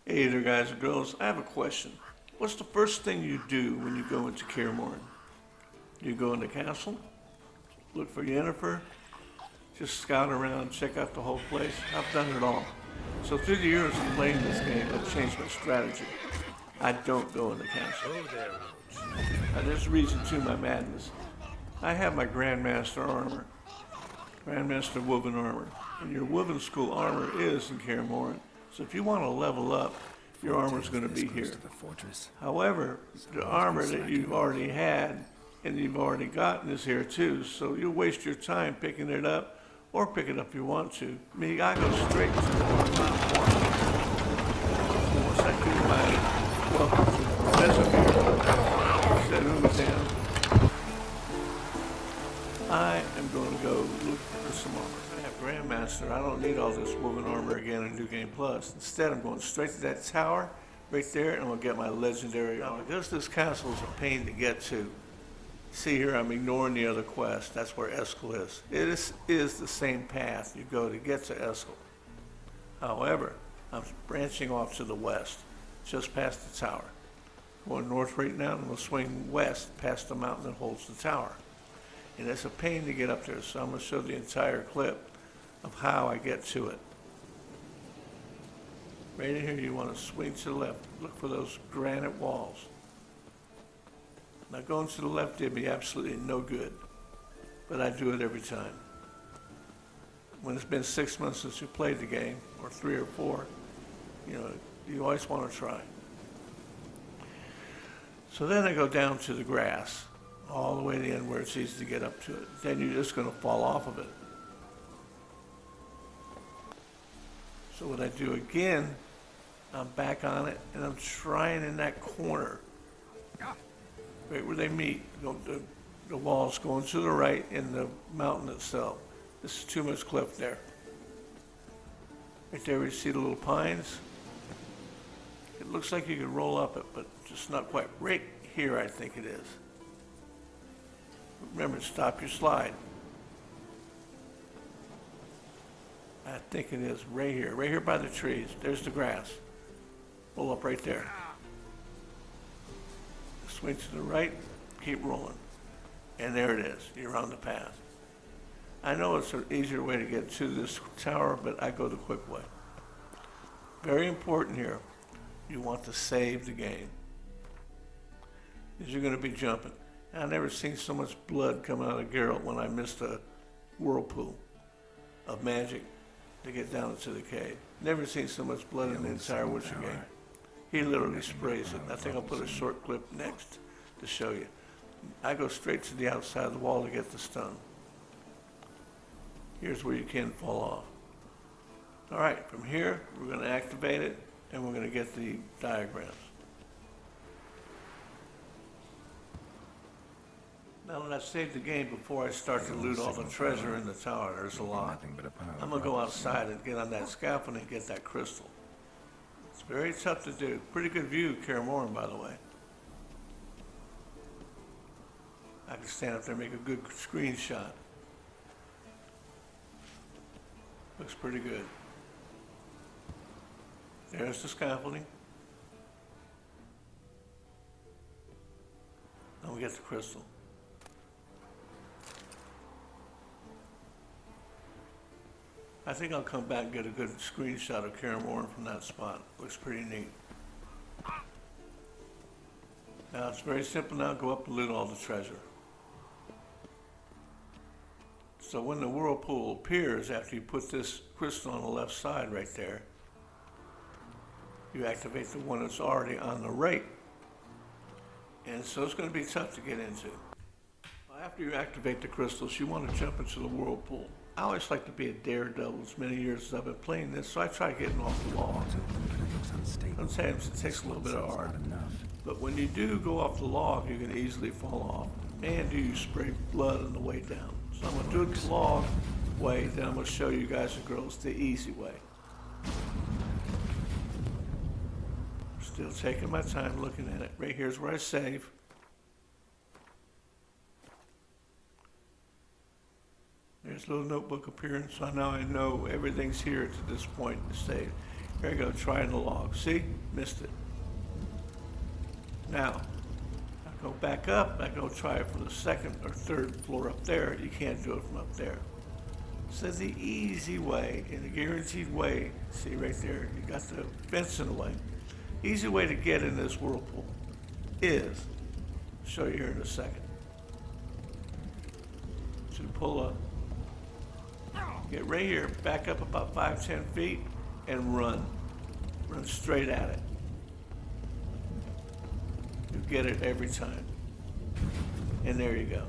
Hey there, guys and girls. I have a question. What's the first thing you do when you go into Kaer Morhen? Do you go in the castle? Look for Yennefer? Just scout around, check out the whole place? I've done it all. So through the years of playing this game, I've changed my strategy. I don't go in the castle. Now, there's a reason to my madness. I have my Grandmaster armor, Grandmaster woven armor, and your woven school armor is in Kaer Morhen. So if you want to level up, your armor is going to be here. However, the armor that you've already had and you've already gotten is here too. So you'll waste your time picking it up or pick it up if you want to. Me, I go straight to the armor. Once I do my welcome to the professor here, set him down. I am going to go look for some armor. I have Grandmaster. I don't need all this woven armor again in New Game Plus. Instead, I'm going straight to that tower right there, and I'm going to get my legendary armor. Because this castle is a pain to get to. See here, I'm ignoring the other quest. That's where Eskel is. It is the same path you go to get to Eskel. However, I'm branching off to the west, just past the tower. Going north right now, and we'll swing west past the mountain that holds the tower. And it's a pain to get up there, so I'm going to show the entire clip of how I get to it. Right in here, you want to swing to the left. Look for those granite walls. Now, going to the left did me absolutely no good, but I do it every time. When it's been 6 months since you played the game, or 3 or 4, you always want to try. So then I go down to the grass, all the way to the end where it's easy to get up to it. Then you're just going to fall off of it. So what I do again, I'm back on it, and I'm trying in that corner, right where they meet. The walls going to the right in the mountain itself. This is too much cliff there. Right there where you see the little pines. It looks like you could roll up it, but just not quite. Right here, I think it is. Remember, stop your slide. I think it is right here by the trees. There's the grass. Pull up right there. Swing to the right, keep rolling. And there it is, you're on the path. I know it's an easier way to get to this tower, but I go the quick way. Very important here, you want to save the game. Because you're going to be jumping. I've never seen so much blood come out of Geralt when I missed a whirlpool of magic to get down into the cave. Never seen so much blood in the entire Witcher game. He literally sprays it. I think I'll put a short clip next to show you. I go straight to the outside of the wall to get the stun. Here's where you can fall off. All right, from here, we're going to activate it, and we're going to get the diagrams. Now that I've saved the game before I start to loot all the treasure in the tower, there's a lot. I'm going to go outside and get on that scaffolding and get that crystal. It's very tough to do. Pretty good view of Kaer Morhen, by the way. I can stand up there and make a good screenshot. Looks pretty good. There's the scaffolding. Now we get the crystal. I think I'll come back and get a good screenshot of Kaer Morhen from that spot. Looks pretty neat. Now it's very simple now. Go up and loot all the treasure. So when the whirlpool appears after you put this crystal on the left side right there, you activate the one that's already on the right. And so it's going to be tough to get into. After you activate the crystals, you want to jump into the whirlpool. I always like to be a daredevil as many years as I've been playing this, so I try getting off the log. Sometimes it takes a little bit of art. But when you do go off the log, you can easily fall off. And do you spray blood on the way down. So I'm going to do it the log way, then I'm going to show you guys and girls the easy way. Still taking my time looking at it. Right here's where I save. There's a little notebook appearing, so now I know everything's here to this point to save. There you go, trying the log. See? Missed it. Now, I go back up, I go try it from the second or third floor up there. You can't do it from up there. So the easy way, in a guaranteed way, see right there, you got the fence in the way. Easy way to get in this whirlpool is, I'll show you here in a second. So you pull up, get right here, back up about 5-10 feet, and run. Run straight at it. You get it every time. And there you go.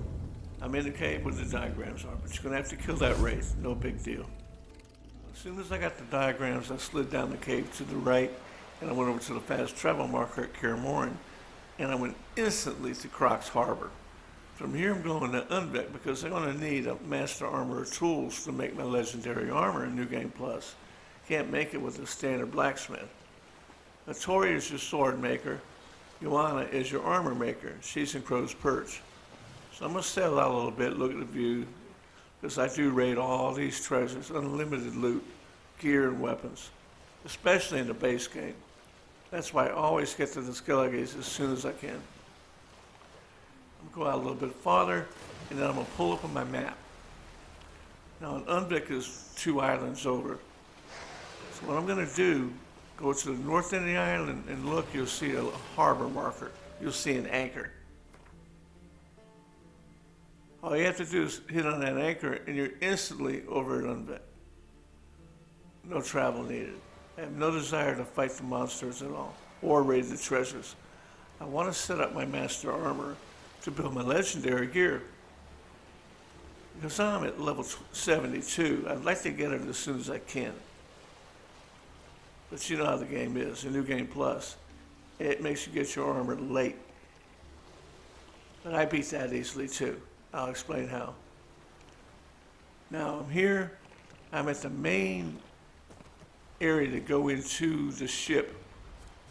I'm in the cave where the diagrams are, but you're gonna have to kill that wraith, no big deal. As soon as I got the diagrams, I slid down the cave to the right, and I went over to the fast travel marker at Kaer Morhen, and I went instantly to Croc's Harbor. From here I'm going to Unvec because I'm gonna need a Master Armorer tools to make my legendary armor in New Game Plus. Can't make it with a standard blacksmith. Tori is your sword maker. Joanna is your armor maker. She's in Crow's Perch. So I'm gonna sail out a little bit, look at the view, because I do raid all these treasures, unlimited loot, gear and weapons, especially in the base game. That's why I always get to the Skelliges as soon as I can. I'm gonna go out a little bit farther, and then I'm gonna pull up on my map. Now, an Unvik is 2 islands over. So what I'm gonna do, go to the north end of the island and look, you'll see a harbor marker. You'll see an anchor. All you have to do is hit on that anchor and you're instantly over at Unvet. No travel needed. I have no desire to fight the monsters at all or raid the treasures. I want to set up my master armor to build my legendary gear. Because I'm at level 72, I'd like to get it as soon as I can. But you know how the game is, a New Game Plus. It makes you get your armor late. But I beat that easily too. I'll explain how. Now I'm here, I'm at the main area to go into the ship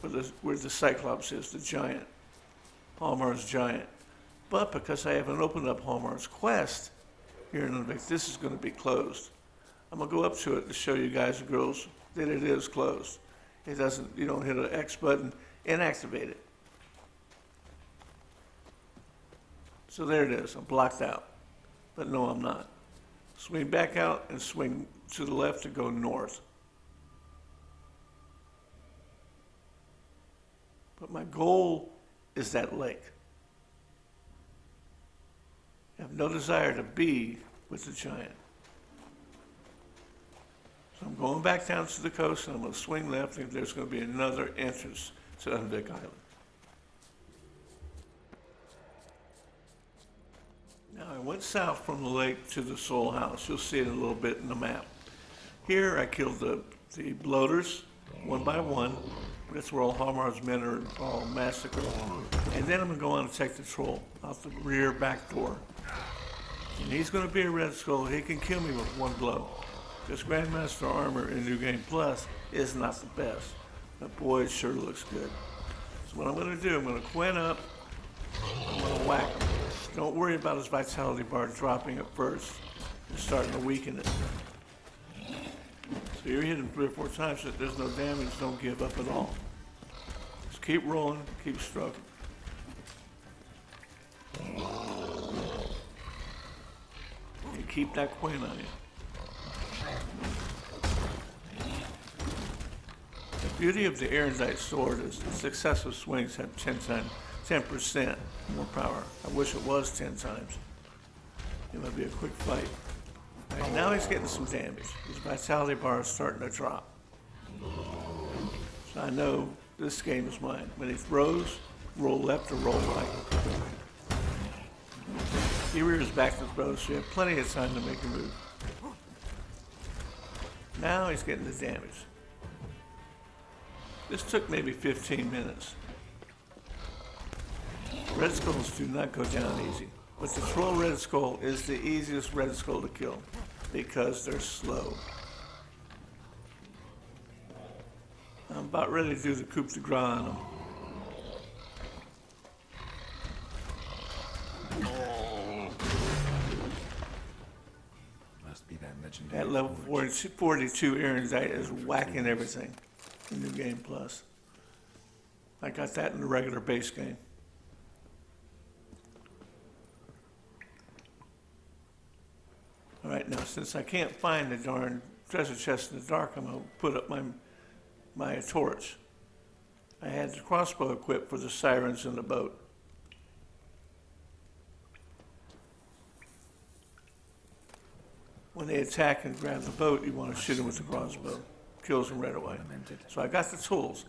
where the Cyclops is, the giant, Hallmar's giant. But because I haven't opened up Hallmar's quest here in Unvik, this is going to be closed. I'm going to go up to it to show you guys and girls that it is closed. It doesn't, you don't hit an X button and activate it. So there it is, I'm blocked out. But no, I'm not. Swing back out and swing to the left to go north. But my goal is that lake. I have no desire to be with the giant. So I'm going back down to the coast and I'm going to swing left and there's going to be another entrance to Unvik Island. Now I went south from the lake to the Soul House. You'll see it a little bit in the map. Here I killed the bloaters one by one. That's where all Hallmar's men are all massacred. And then I'm going to go on and take the troll out the rear back door. And he's going to be a Red Skull. He can kill me with one blow. This Grandmaster armor in New Game Plus is not the best. But boy, it sure looks good. So what I'm going to do, I'm going to Quen up. I'm going to whack him. Don't worry about his vitality bar dropping at first and starting to weaken it. So you're hitting 3 or 4 times, so there's no damage, don't give up at all. Just keep rolling, keep stroking. And keep that Quen on you. The beauty of the Erendite sword is the successive swings have 10% more power. I wish it was 10 times. It would be a quick fight. All right, now he's getting some damage. His vitality bar is starting to drop. So I know this game is mine. When he throws, roll left or roll right. He rears back to throw, so you have plenty of time to make a move. Now he's getting the damage. This took maybe 15 minutes. Red Skulls do not go down easy, but the Troll Red Skull is the easiest Red Skull to kill because they're slow. I'm about ready to do the coup de grace on them. Must be that legendary. At level 42, Erendite is whacking everything. the New Game Plus. I got that in the regular base game. All right, now since I can't find the darn treasure chest in the dark, I'm gonna put up my torch. I had the crossbow equipped for the sirens in the boat. When they attack and grab the boat, you want to shoot them with the crossbow. Kills them right away. So I got the tools.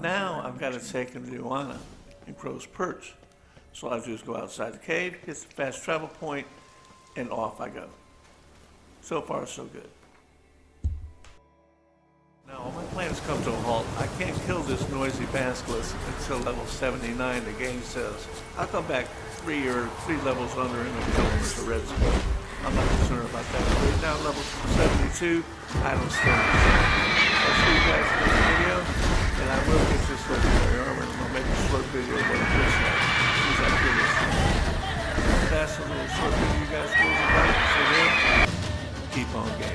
Now I've got to take them to Ioana and Crow's Perch. So all I do is go outside the cave, hit the fast travel point, and off I go. So far, so good. Now, all my plans come to a halt. I can't kill this noisy basilisk until level 79, the game says. I'll come back three levels under and I'll kill him with the red skull. I'm not concerned about that. Right now, level 72, I don't stand a chance. I'll see you guys in the next video, and I will get this legendary armor, and I'll make a short video of what it looks like. As I kill this thing. That's a little short video you guys will about it. So then, keep on gaming.